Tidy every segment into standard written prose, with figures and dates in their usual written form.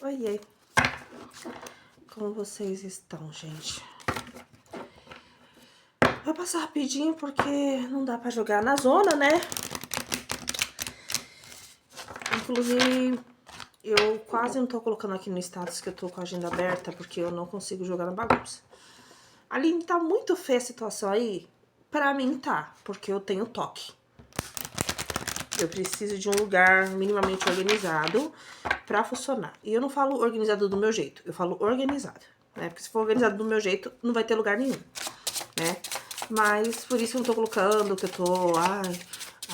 Oiê. Como vocês estão, gente? Vou passar rapidinho porque não dá pra jogar na zona, né? Inclusive, eu quase não tô colocando aqui no status que eu tô com a agenda aberta porque eu não consigo jogar na bagunça. Aline, tá muito feia a situação aí? Pra mim tá, porque eu tenho toque. Eu preciso de um lugar minimamente organizado pra funcionar. E eu não falo organizado do meu jeito, eu falo organizado, né? Porque se for organizado do meu jeito, não vai ter lugar nenhum, né? Mas por isso eu não tô colocando que eu tô,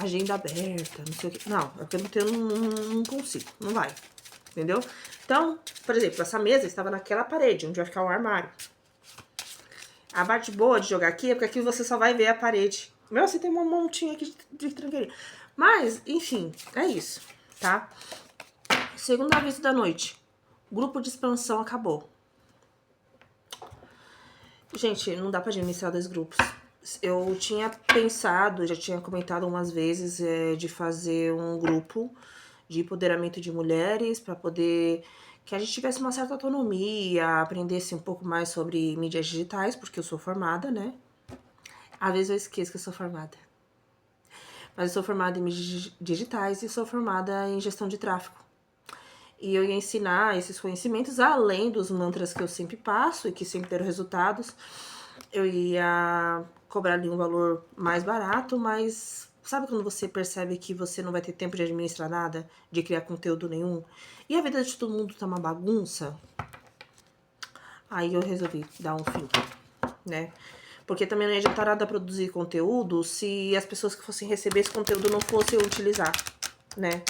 agenda aberta, não sei o que. Não, é porque eu não tenho, não consigo, não vai, entendeu? Então, por exemplo, essa mesa estava naquela parede, onde vai ficar o armário. A parte boa de jogar aqui é porque aqui você só vai ver a parede. Meu, você tem um montinho aqui de tranqueirinha. Mas, enfim, é isso, tá? Segundo aviso da noite, grupo de expansão acabou. Gente, não dá pra administrar 2 grupos. Eu tinha pensado, já tinha comentado umas vezes, de fazer um grupo de empoderamento de mulheres para poder que a gente tivesse uma certa autonomia, aprendesse um pouco mais sobre mídias digitais, porque eu sou formada, né? Às vezes eu esqueço que eu sou formada. Mas eu sou formada em mídias digitais e sou formada em gestão de tráfego. E eu ia ensinar esses conhecimentos, além dos mantras que eu sempre passo e que sempre deram resultados. Eu ia cobrar ali um valor mais barato, mas sabe quando você percebe que você não vai ter tempo de administrar nada, de criar conteúdo nenhum? E a vida de todo mundo tá uma bagunça? Aí eu resolvi dar um fim, né? Porque também não ia adiantar nada produzir conteúdo se as pessoas que fossem receber esse conteúdo não fossem utilizar, né?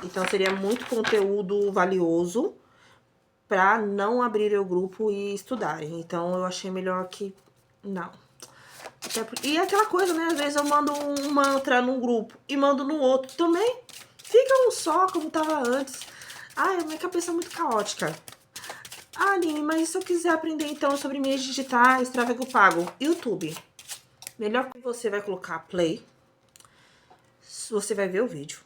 Então seria muito conteúdo valioso para não abrir o grupo e estudarem. Então eu achei melhor que não. E aquela coisa, né? Às vezes eu mando um mantra num grupo e mando no outro também. Fica um só, como tava antes. Ai, minha cabeça é muito caótica. Ah, Aline, mas se eu quiser aprender então sobre mídias digitais, tráfego pago, YouTube. Melhor que você vai colocar play. Você vai ver o vídeo.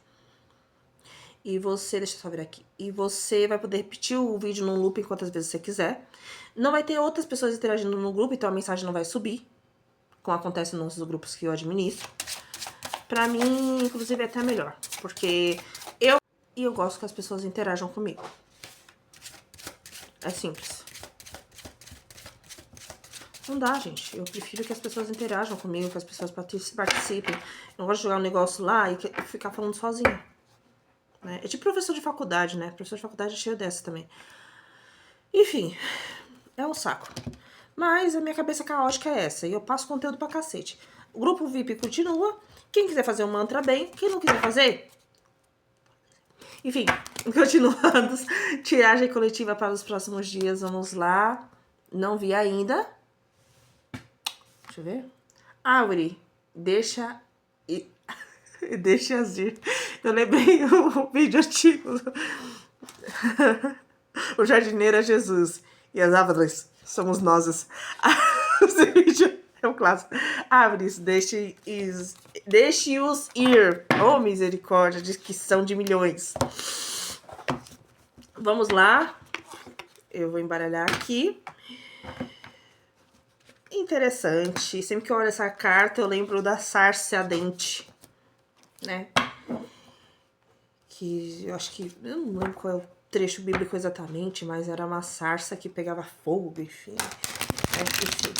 E você, deixa eu só ver aqui. E você vai poder repetir o vídeo num loop quantas vezes você quiser. Não vai ter outras pessoas interagindo no grupo, então a mensagem não vai subir, como acontece nos grupos que eu administro. Pra mim, inclusive, é até melhor, porque eu gosto que as pessoas interajam comigo. É simples. Não dá, gente. Eu prefiro que as pessoas interajam comigo, que as pessoas participem. Eu não gosto de jogar um negócio lá e ficar falando sozinha. Né? É tipo professor de faculdade, né? Professor de faculdade é cheio dessa também. Enfim, é um saco. Mas a minha cabeça caótica é essa. E eu passo conteúdo pra cacete. O grupo VIP continua. Quem quiser fazer um mantra bem. Quem não quiser fazer... Enfim, continuando. Tiragem coletiva para os próximos dias. Vamos lá. Não vi ainda. Deixa eu ver. Árvore, deixa ir. Eu lembrei o vídeo antigo. O jardineiro é Jesus. E as árvores somos nós. Esse vídeo é um clássico. Árvores, deixe-os ir. Oh, misericórdia, de que são de milhões. Vamos lá. Eu vou embaralhar aqui. Interessante. Sempre que eu olho essa carta, eu lembro da sarça ardente, né? Que eu acho que... Eu não lembro qual é o trecho bíblico exatamente, mas era uma sarça que pegava fogo, enfim. Enfim.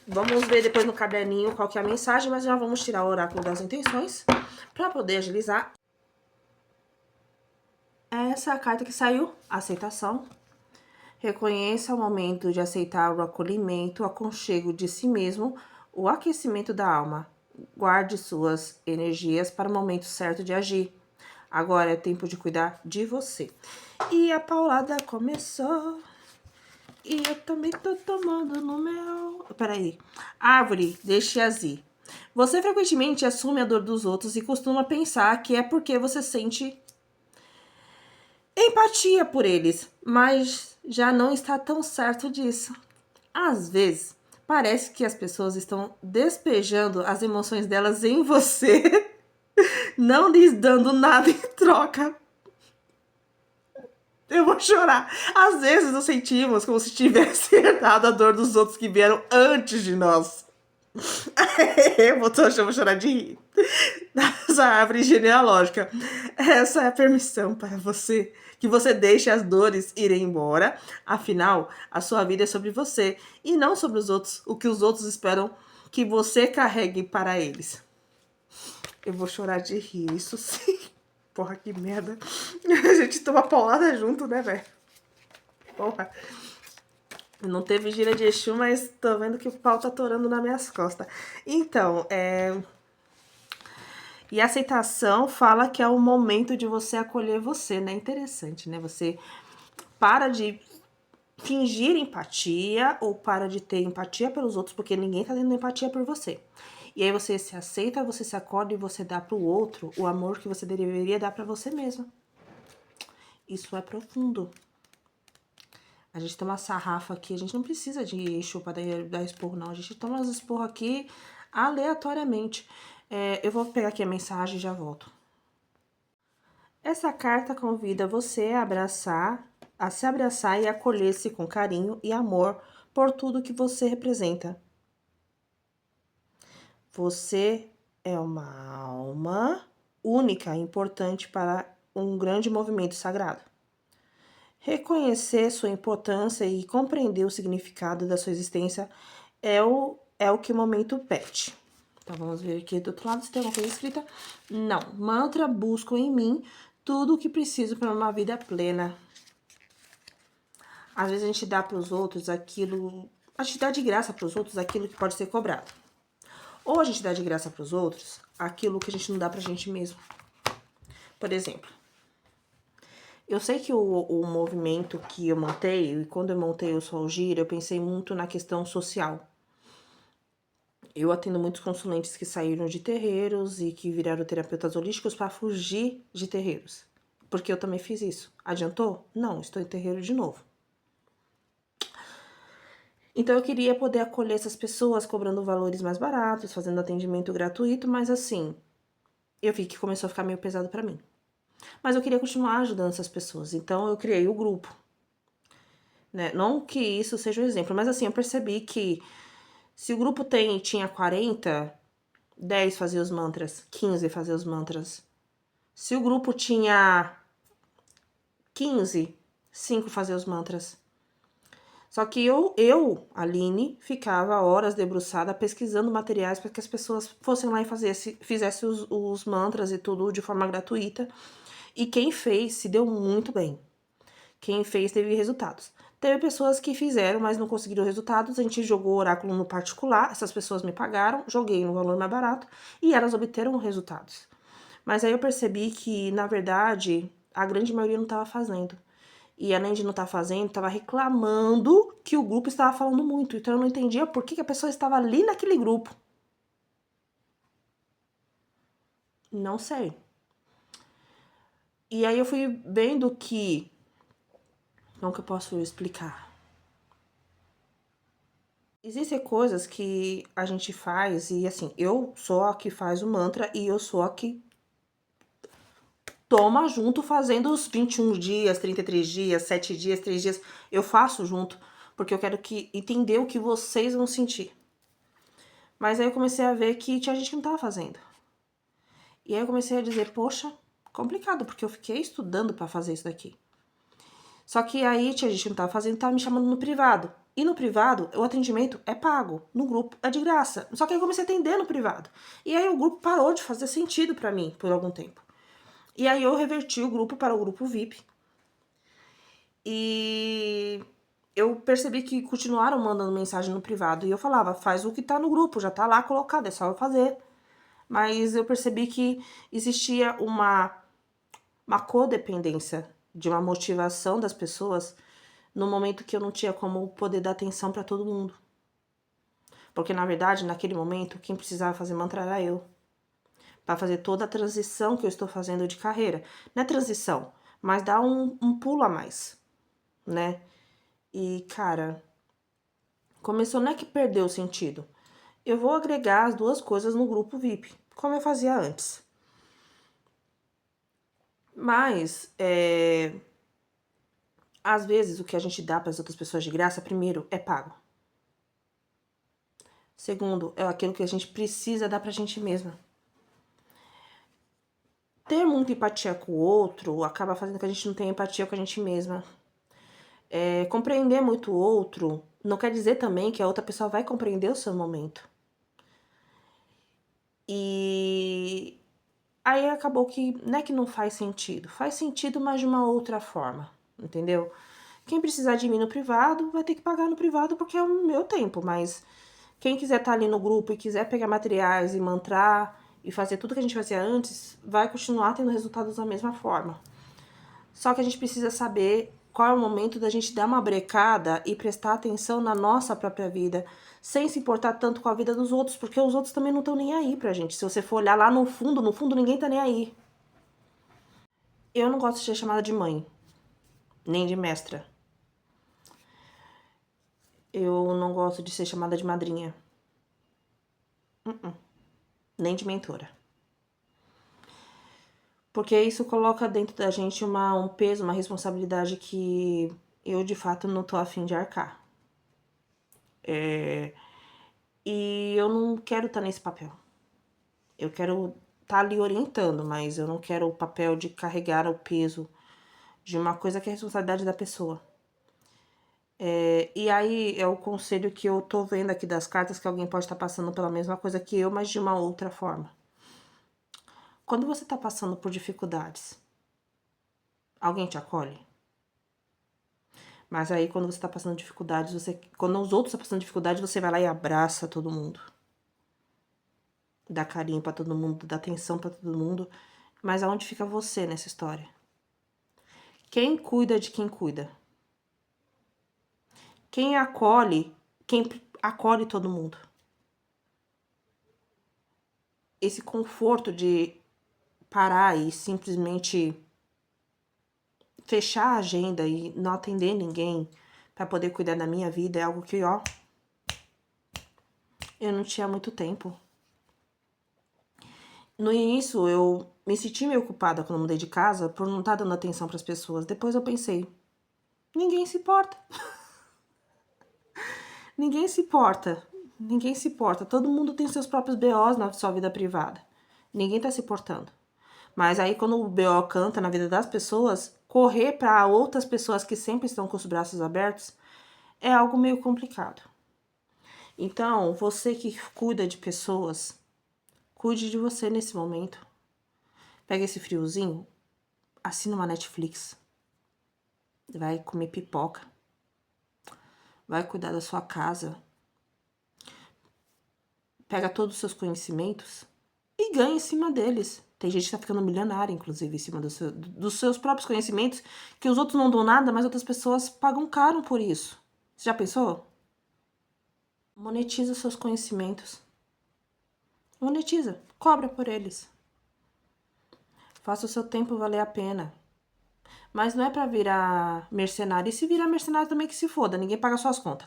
Vamos ver depois no caderninho qual que é a mensagem, mas já vamos tirar o oráculo das intenções para poder agilizar. Essa é a carta que saiu, aceitação. Reconheça o momento de aceitar o acolhimento, o aconchego de si mesmo, o aquecimento da alma. Guarde suas energias para o momento certo de agir. Agora é tempo de cuidar de você. E a paulada começou. E eu também tô tomando no meu... Peraí. Árvore, deixe-as ir. Você frequentemente assume a dor dos outros e costuma pensar que é porque você sente empatia por eles, mas já não está tão certo disso. Às vezes, parece que as pessoas estão despejando as emoções delas em você, não lhes dando nada em troca. Eu vou vou chorar. Às vezes nos sentimos como se tivesse herdado a dor dos outros que vieram antes de nós. Eu vou chorar de rir. Essa árvore genealógica. Essa é a permissão para você. Que você deixe as dores irem embora. Afinal, a sua vida é sobre você e não sobre os outros. O que os outros esperam que você carregue para eles. Eu vou chorar de rir, isso sim. Porra, que merda. A gente toma paulada junto, né, velho? Porra. Não teve gira de Exu, mas tô vendo que o pau tá atorando nas minhas costas. Então, E a aceitação fala que é o momento de você acolher você, né? Interessante, né? Você para de fingir empatia ou para de ter empatia pelos outros, porque ninguém tá tendo empatia por você. E aí você se aceita, você se acolhe e você dá pro outro o amor que você deveria dar pra você mesma. Isso é profundo. A gente toma sarrafa aqui, a gente não precisa de Exu pra dar esporro, não. A gente toma as esporro aqui aleatoriamente. Eu vou pegar aqui a mensagem e já volto. Essa carta convida você a se abraçar e acolher-se com carinho e amor por tudo que você representa. Você é uma alma única e importante para um grande movimento sagrado. Reconhecer sua importância e compreender o significado da sua existência é o que o momento pede. Então, vamos ver aqui do outro lado se tem alguma coisa escrita. Não. Mantra, busco em mim tudo o que preciso para uma vida plena. Às vezes a gente dá para os outros aquilo... A gente dá de graça para os outros aquilo que pode ser cobrado. Ou a gente dá de graça para os outros aquilo que a gente não dá pra gente mesmo. Por exemplo, eu sei que o movimento que eu montei, e quando eu montei o Sol Gira, eu pensei muito na questão social. Eu atendo muitos consulentes que saíram de terreiros e que viraram terapeutas holísticos para fugir de terreiros. Porque eu também fiz isso. Adiantou? Não, estou em terreiro de novo. Então eu queria poder acolher essas pessoas cobrando valores mais baratos, fazendo atendimento gratuito, mas assim, eu vi que começou a ficar meio pesado para mim. Mas eu queria continuar ajudando essas pessoas, então eu criei o grupo. Né? Não que isso seja um exemplo, mas assim, eu percebi que se o grupo tinha 40, 10 fazia os mantras, 15 fazia os mantras. Se o grupo tinha 15, 5 fazia os mantras. Só que eu, Aline, ficava horas debruçada pesquisando materiais para que as pessoas fossem lá e fizessem os mantras e tudo de forma gratuita. E quem fez se deu muito bem. Quem fez teve resultados. Teve pessoas que fizeram, mas não conseguiram resultados. A gente jogou o oráculo no particular, essas pessoas me pagaram, joguei no valor mais barato e elas obteram resultados. Mas aí eu percebi que, na verdade, a grande maioria não estava fazendo. E além de não estar fazendo, estava reclamando que o grupo estava falando muito. Então eu não entendia por que a pessoa estava ali naquele grupo. Não sei. E aí eu fui vendo que... Como que eu posso explicar? Existem coisas que a gente faz e assim, eu sou a que faz o mantra e eu sou a que toma junto fazendo os 21 dias, 33 dias, 7 dias, 3 dias. Eu faço junto, porque eu quero entender o que vocês vão sentir. Mas aí eu comecei a ver que tinha gente que não tava fazendo. E aí eu comecei a dizer, poxa, complicado, porque eu fiquei estudando pra fazer isso daqui. Só que aí tinha gente que não tava fazendo, tava me chamando no privado. E no privado, o atendimento é pago. No grupo é de graça. Só que aí eu comecei a atender no privado. E aí o grupo parou de fazer sentido pra mim por algum tempo. E aí eu reverti o grupo para o grupo VIP. E eu percebi que continuaram mandando mensagem no privado. E eu falava, faz o que tá no grupo, já tá lá colocado, é só eu fazer. Mas eu percebi que existia uma codependência de uma motivação das pessoas no momento que eu não tinha como poder dar atenção para todo mundo. Porque, na verdade, naquele momento, quem precisava fazer mantra era eu. Para fazer toda a transição que eu estou fazendo de carreira. Não é transição, mas dá um pulo a mais, né? E, cara, começou, não é que perdeu o sentido. Eu vou agregar as duas coisas no grupo VIP, como eu fazia antes. Mas, Às vezes, o que a gente dá para as outras pessoas de graça, primeiro, é pago. Segundo, é aquilo que a gente precisa dar pra gente mesma. Ter muita empatia com o outro acaba fazendo que a gente não tenha empatia com a gente mesma. Compreender muito o outro não quer dizer também que a outra pessoa vai compreender o seu momento. E aí acabou que, não é que não faz sentido, mas de uma outra forma, entendeu? Quem precisar de mim no privado vai ter que pagar no privado porque é o meu tempo, mas quem quiser estar ali no grupo e quiser pegar materiais e mantrar e fazer tudo que a gente fazia antes, vai continuar tendo resultados da mesma forma. Só que a gente precisa saber qual é o momento da gente dar uma brecada e prestar atenção na nossa própria vida, sem se importar tanto com a vida dos outros, porque os outros também não estão nem aí pra gente. Se você for olhar lá no fundo, ninguém tá nem aí. Eu não gosto de ser chamada de mãe, nem de mestra. Eu não gosto de ser chamada de madrinha. Nem de mentora. Porque isso coloca dentro da gente um peso, uma responsabilidade que eu, de fato, não tô afim de arcar. E eu não quero estar nesse papel. Eu quero estar ali orientando, mas eu não quero o papel de carregar o peso de uma coisa que é responsabilidade da pessoa. E aí é o conselho que eu tô vendo aqui das cartas, que alguém pode estar passando pela mesma coisa que eu, mas de uma outra forma. Quando você tá passando por dificuldades, alguém te acolhe? Mas aí quando você tá passando dificuldades, quando os outros estão passando dificuldade, você vai lá e abraça todo mundo. Dá carinho pra todo mundo, dá atenção pra todo mundo. Mas aonde fica você nessa história? Quem cuida de quem cuida? Quem acolhe todo mundo? Esse conforto de parar e simplesmente fechar a agenda e não atender ninguém pra poder cuidar da minha vida é algo que, ó, eu não tinha muito tempo. No início, eu me senti meio culpada quando mudei de casa por não estar dando atenção para as pessoas. Depois eu pensei, ninguém se importa. Ninguém se importa. Ninguém se importa. Todo mundo tem seus próprios BOs na sua vida privada. Ninguém tá se importando. Mas aí quando o BO canta na vida das pessoas, correr para outras pessoas que sempre estão com os braços abertos é algo meio complicado. Então, você que cuida de pessoas, cuide de você nesse momento. Pega esse friozinho, assina uma Netflix. Vai comer pipoca. Vai cuidar da sua casa. Pega todos os seus conhecimentos e ganha em cima deles. Tem gente que tá ficando milionária, inclusive, em cima dos seus próprios conhecimentos, que os outros não dão nada, mas outras pessoas pagam caro por isso. Você já pensou? Monetiza os seus conhecimentos. Monetiza. Cobra por eles. Faça o seu tempo valer a pena. Mas não é pra virar mercenário. E se virar mercenário também que se foda, ninguém paga suas contas.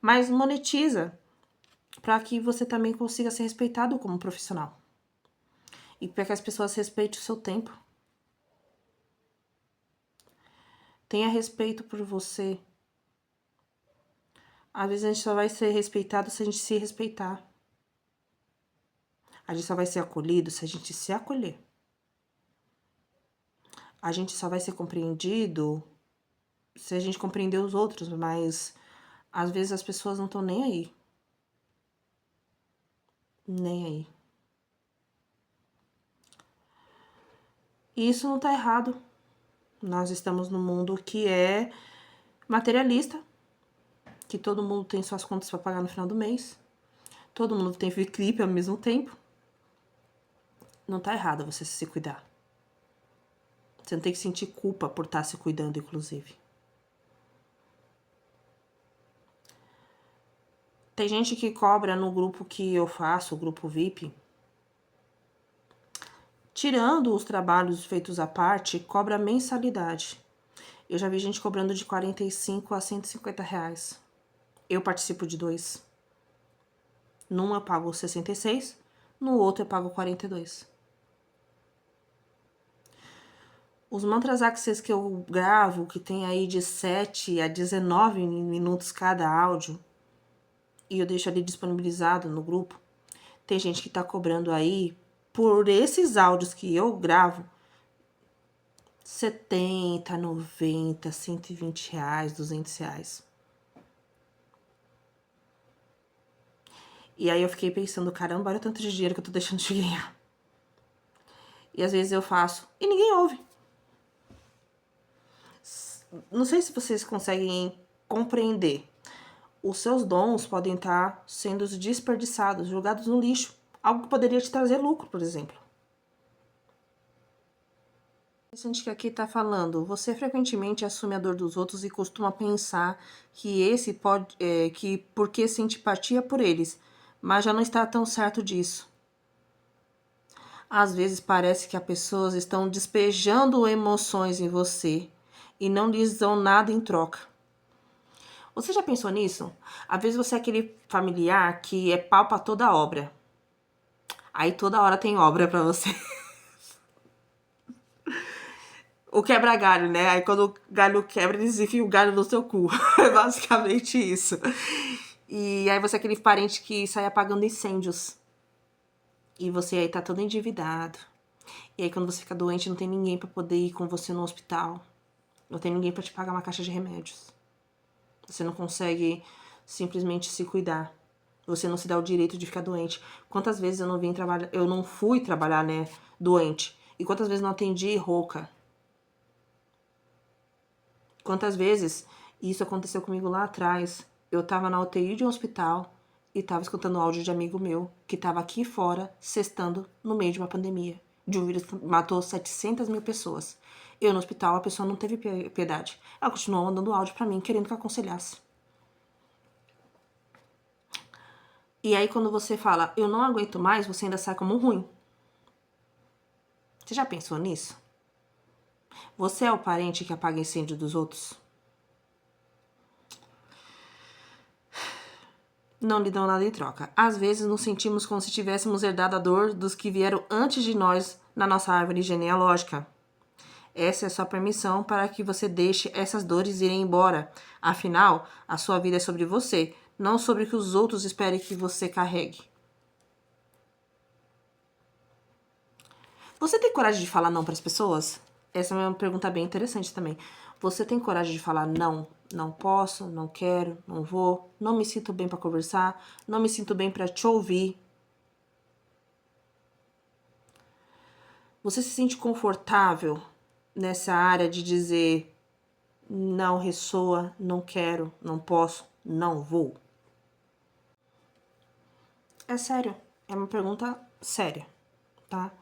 Mas monetiza para que você também consiga ser respeitado como profissional. E para que as pessoas respeitem o seu tempo. Tenha respeito por você. Às vezes a gente só vai ser respeitado se a gente se respeitar. A gente só vai ser acolhido se a gente se acolher. A gente só vai ser compreendido se a gente compreender os outros, mas às vezes as pessoas não estão nem aí. Nem aí. E isso não tá errado. Nós estamos num mundo que é materialista, que todo mundo tem suas contas para pagar no final do mês. Todo mundo tem clipe ao mesmo tempo. Não tá errado você se cuidar. Você não tem que sentir culpa por estar se cuidando, inclusive. Tem gente que cobra no grupo que eu faço, o grupo VIP. Tirando os trabalhos feitos à parte, cobra mensalidade. Eu já vi gente cobrando de 45 a 150 reais. Eu participo de 2. Num eu pago 66, no outro eu pago 42. Os mantras axis que eu gravo, que tem aí de 7 a 19 minutos cada áudio, e eu deixo ali disponibilizado no grupo, tem gente que tá cobrando aí, por esses áudios que eu gravo, 70, 90, 120 reais, 200 reais. E aí eu fiquei pensando, caramba, olha o tanto de dinheiro que eu tô deixando de ganhar. E às vezes eu faço, e ninguém ouve. Não sei se vocês conseguem compreender. Os seus dons podem estar sendo desperdiçados, jogados no lixo. Algo que poderia te trazer lucro, por exemplo. A gente que aqui está falando, você frequentemente assume a dor dos outros e costuma pensar que esse pode, que porque sente empatia por eles, mas já não está tão certo disso. Às vezes parece que as pessoas estão despejando emoções em você e não lhes dão nada em troca. Você já pensou nisso? Às vezes você é aquele familiar que é pau pra toda obra. Aí toda hora tem obra pra você. O quebra-galho, né? Aí quando o galho quebra, eles enfiam o galho no seu cu. É basicamente isso. E aí você é aquele parente que sai apagando incêndios. E você aí tá todo endividado. E aí quando você fica doente, não tem ninguém pra poder ir com você no hospital. Não tem ninguém pra te pagar uma caixa de remédios. Você não consegue simplesmente se cuidar. Você não se dá o direito de ficar doente. Quantas vezes eu não vim trabalhar, eu não fui trabalhar, né, doente? E quantas vezes não atendi rouca? Quantas vezes isso aconteceu comigo lá atrás? Eu tava na UTI de um hospital e tava escutando áudio de amigo meu que tava aqui fora, sextando no meio de uma pandemia. De um vírus que matou 700 mil pessoas. Eu no hospital, a pessoa não teve piedade. Ela continuou mandando áudio pra mim, querendo que eu aconselhasse. E aí quando você fala, eu não aguento mais, você ainda sai como ruim. Você já pensou nisso? Você é o parente que apaga incêndio dos outros? Não lhe dão nada em troca. Às vezes nos sentimos como se tivéssemos herdado a dor dos que vieram antes de nós na nossa árvore genealógica. Essa é a sua permissão para que você deixe essas dores irem embora. Afinal, a sua vida é sobre você, não sobre o que os outros esperem que você carregue. Você tem coragem de falar não para as pessoas? Essa é uma pergunta bem interessante também. Você tem coragem de falar não? Não posso, não quero, não vou, não me sinto bem para conversar, não me sinto bem para te ouvir. Você se sente confortável nessa área de dizer não ressoa, não quero, não posso, não vou? É sério, é uma pergunta séria, tá?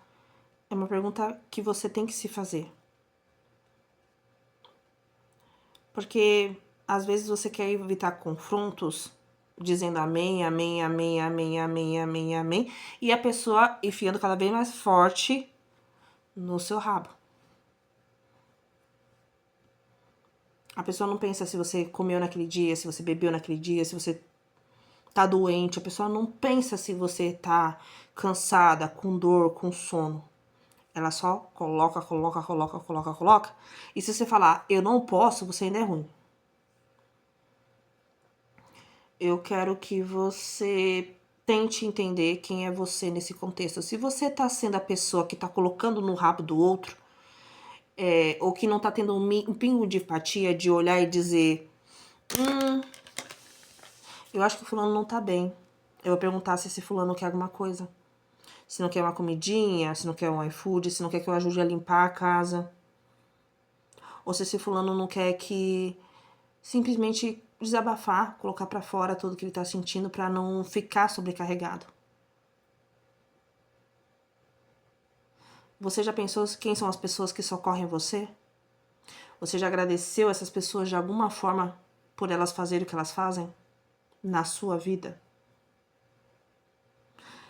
É uma pergunta que você tem que se fazer. Porque às vezes você quer evitar confrontos dizendo amém, amém, amém, amém, amém, amém, amém, e a pessoa enfiando cada vez mais forte no seu rabo. A pessoa não pensa se você comeu naquele dia, se você bebeu naquele dia, se você tá doente. A pessoa não pensa se você tá cansada, com dor, com sono. Ela só coloca, coloca, coloca, coloca, coloca. E se você falar, eu não posso, você ainda é ruim. Eu quero que você tente entender quem é você nesse contexto. Se você tá sendo a pessoa que tá colocando no rabo do outro, ou que não tá tendo um pingo de empatia, de olhar e dizer, eu acho que o fulano não tá bem. Eu vou perguntar se esse fulano quer alguma coisa. Se não quer uma comidinha, se não quer um iFood, se não quer que eu ajude a limpar a casa. Ou se esse fulano não quer que simplesmente desabafar, colocar pra fora tudo que ele tá sentindo pra não ficar sobrecarregado. Você já pensou quem são as pessoas que socorrem você? Você já agradeceu essas pessoas de alguma forma por elas fazerem o que elas fazem na sua vida?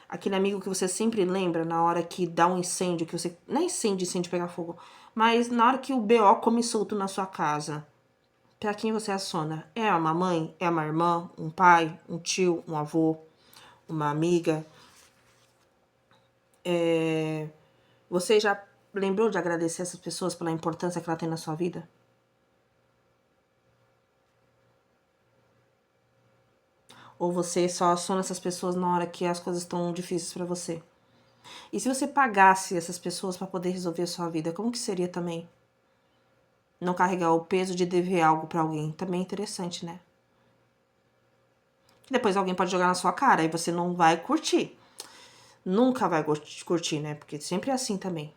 Aquele amigo que você sempre lembra na hora que dá um incêndio, que você... Não é incêndio pegar fogo. Mas na hora que o BO come solto na sua casa. Pra quem você aciona? É uma mãe? É uma irmã? Um pai? Um tio? Um avô? Uma amiga? Você já lembrou de agradecer essas pessoas pela importância que ela tem na sua vida? Ou você só aciona essas pessoas na hora que as coisas estão difíceis pra você? E se você pagasse essas pessoas pra poder resolver a sua vida, como que seria também? Não carregar o peso de dever algo pra alguém. Também é interessante, né? Depois alguém pode jogar na sua cara e você não vai curtir. Nunca vai curtir, né? Porque sempre é assim também.